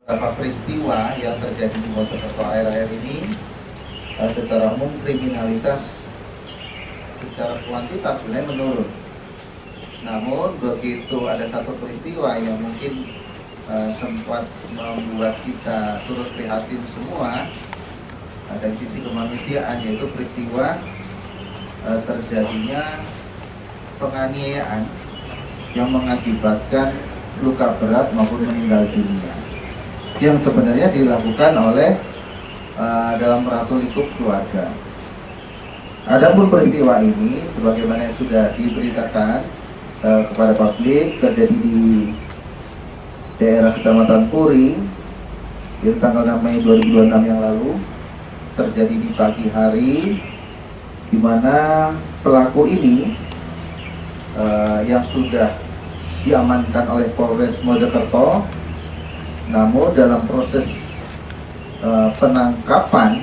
Beberapa peristiwa yang terjadi di Mojokerto akhir-akhir ini, secara umum kriminalitas secara kuantitas sebenarnya menurun. Namun begitu ada satu peristiwa yang mungkin sempat membuat kita turut prihatin semua dari sisi kemanusiaan, yaitu peristiwa terjadinya penganiayaan yang mengakibatkan luka berat maupun meninggal dunia, yang sebenarnya dilakukan oleh dalam ratu lingkup keluarga. Adapun peristiwa ini, sebagaimana yang sudah diberitakan kepada publik, terjadi di daerah Kecamatan Puri, di tanggal 6 Mei 2026 yang lalu, terjadi di pagi hari, di mana pelaku ini yang sudah diamankan oleh Polres Mojokerto. Namun dalam proses penangkapan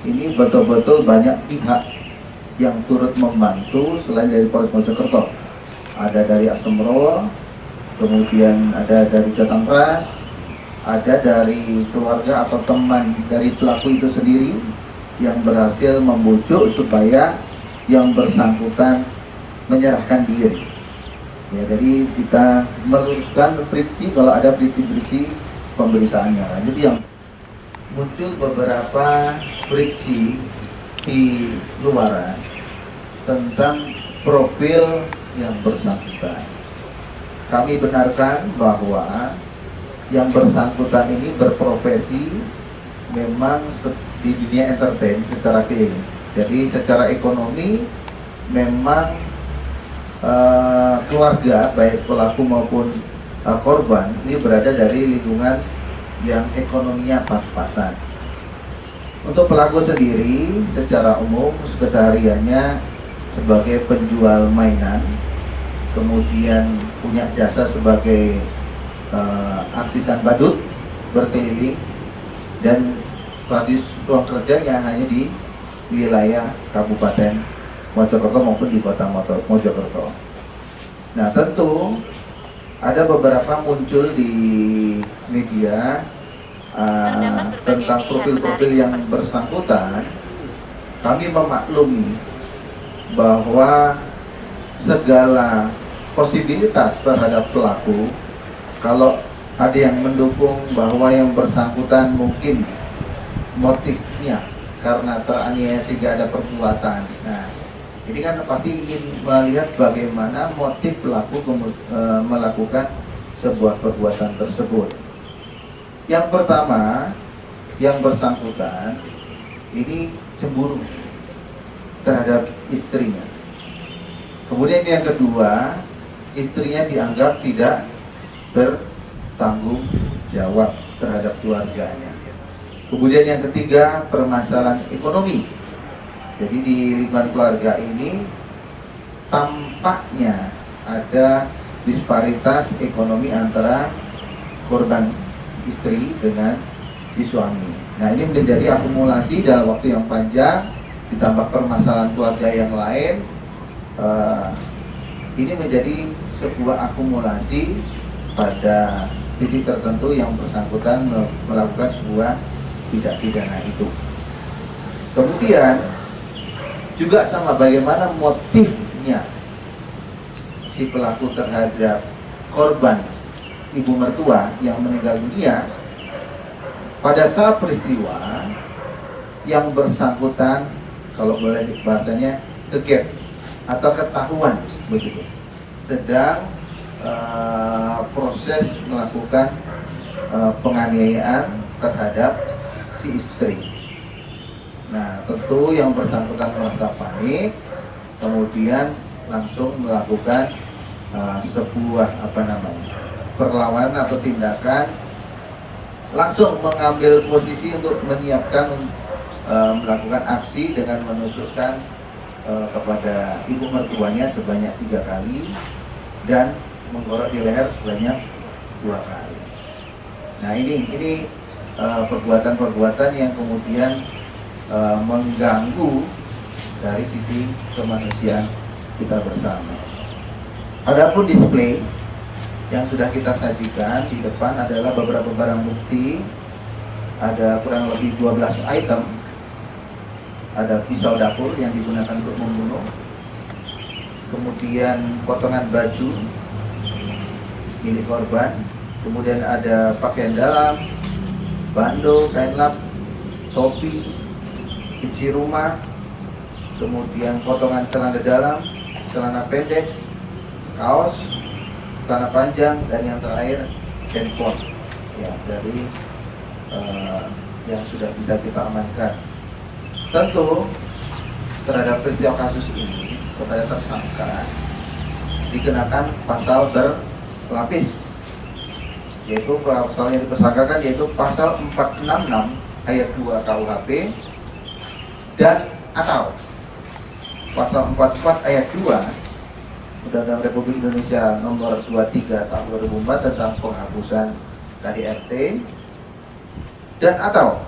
ini betul-betul banyak pihak yang turut membantu selain dari Polres Mojokerto. Ada dari Assemro, kemudian ada dari Jatangras, ada dari keluarga atau teman dari pelaku itu sendiri yang berhasil membujuk supaya yang bersangkutan menyerahkan diri. Ya, jadi kita meluruskan friksi kalau ada friksi-friksi pemberitaannya. Nah, jadi yang muncul beberapa friksi di luaran tentang profil yang bersangkutan. Kami benarkan bahwa yang bersangkutan ini berprofesi memang di dunia entertain secara keliling. Jadi secara ekonomi memang keluarga baik pelaku maupun korban ini berada dari lingkungan yang ekonominya pas-pasan. Untuk pelaku sendiri secara umum kesehariannya sebagai penjual mainan, kemudian punya jasa sebagai artisan badut berkeliling, dan radius ruang kerjanya hanya di wilayah Kabupaten Mojokerto maupun di kota Mojokerto. Nah, tentu ada beberapa muncul di media tentang profil-profil yang bersangkutan. Kami memaklumi bahwa segala posibilitas terhadap pelaku, kalau ada yang mendukung bahwa yang bersangkutan mungkin motifnya karena teraniaya sehingga ada perbuatan. Nah, ini kan pasti ingin melihat bagaimana motif pelaku melakukan sebuah perbuatan tersebut. Yang pertama, yang bersangkutan ini cemburu terhadap istrinya. Kemudian yang kedua, istrinya dianggap tidak bertanggung jawab terhadap keluarganya. Kemudian yang ketiga, permasalahan ekonomi. Jadi di lingkungan keluarga ini tampaknya ada disparitas ekonomi antara korban istri dengan si suami. Nah, ini menjadi akumulasi dalam waktu yang panjang, ditambah permasalahan keluarga yang lain. Ini menjadi sebuah akumulasi pada titik tertentu yang bersangkutan melakukan sebuah tindak pidana itu. Kemudian juga sama bagaimana motifnya si pelaku terhadap korban ibu mertua yang meninggal dunia. Pada saat peristiwa yang bersangkutan, kalau boleh bahasanya, kegep atau ketahuan begitu, sedang proses melakukan penganiayaan terhadap si istri. Nah, tentu yang bersangkutan merasa panik, kemudian langsung melakukan sebuah perlawanan atau tindakan, langsung mengambil posisi untuk menyiapkan melakukan aksi dengan menusukkan kepada ibu mertuanya sebanyak 3 kali dan menggorok di leher sebanyak 2 kali. Nah, ini perbuatan-perbuatan yang kemudian mengganggu dari sisi kemanusiaan kita bersama. Adapun display Yang sudah kita sajikan di depan adalah beberapa barang bukti. Ada kurang lebih 12 item. Ada pisau dapur yang digunakan untuk membunuh, kemudian potongan baju milik korban, kemudian ada pakaian dalam, bando, kain lap, topi, kunci rumah, kemudian potongan celana dalam, celana pendek, kaos, celana panjang, dan yang terakhir handphone ya dari yang sudah bisa kita amankan. Tentu terhadap peristiwa kasus ini kepada tersangka dikenakan pasal berlapis, yaitu pasal yang dipersangkakan yaitu pasal 466 ayat 2 KUHP dan atau pasal 44 ayat 2 Undang-Undang Republik Indonesia nomor 23 tahun 2004 tentang penghapusan KDRT dan atau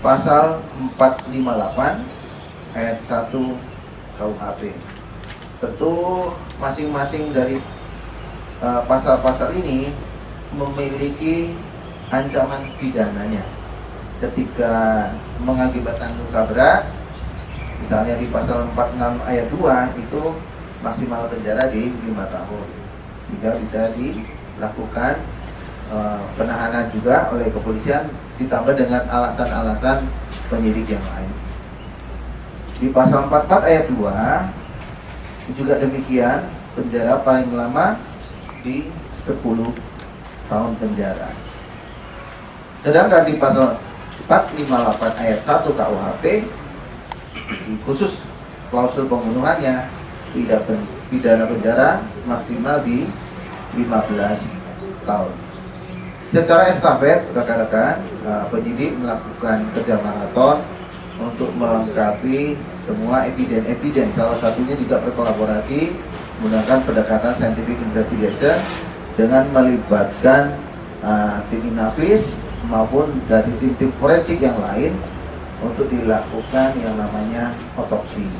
pasal 458 ayat 1 KUHP. Tentu masing-masing dari pasal-pasal ini memiliki ancaman pidananya. Ketika mengakibatkan luka berat, misalnya di pasal 46 ayat 2 itu maksimal penjara di 5 tahun, sehingga bisa dilakukan penahanan juga oleh kepolisian ditambah dengan alasan-alasan penyidik yang lain. Di pasal 44 ayat 2 juga demikian, penjara paling lama di 10 tahun penjara. Sedangkan di pasal 458 ayat 1 KUHP khusus klausul pembunuhannya pidana penjara maksimal di 15 tahun. Secara estafet, rekan-rekan, penyidik melakukan kerja maraton untuk melengkapi semua eviden. Salah satunya juga berkolaborasi menggunakan pendekatan scientific investigation dengan melibatkan tim Inavis maupun dari tim forensik yang lain untuk dilakukan yang namanya otopsi.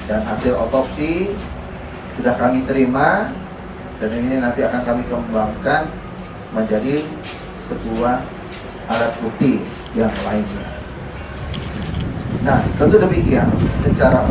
Dan hasil otopsi sudah kami terima dan ini nanti akan kami kembangkan menjadi sebuah alat bukti yang lainnya. Nah, tentu demikian secara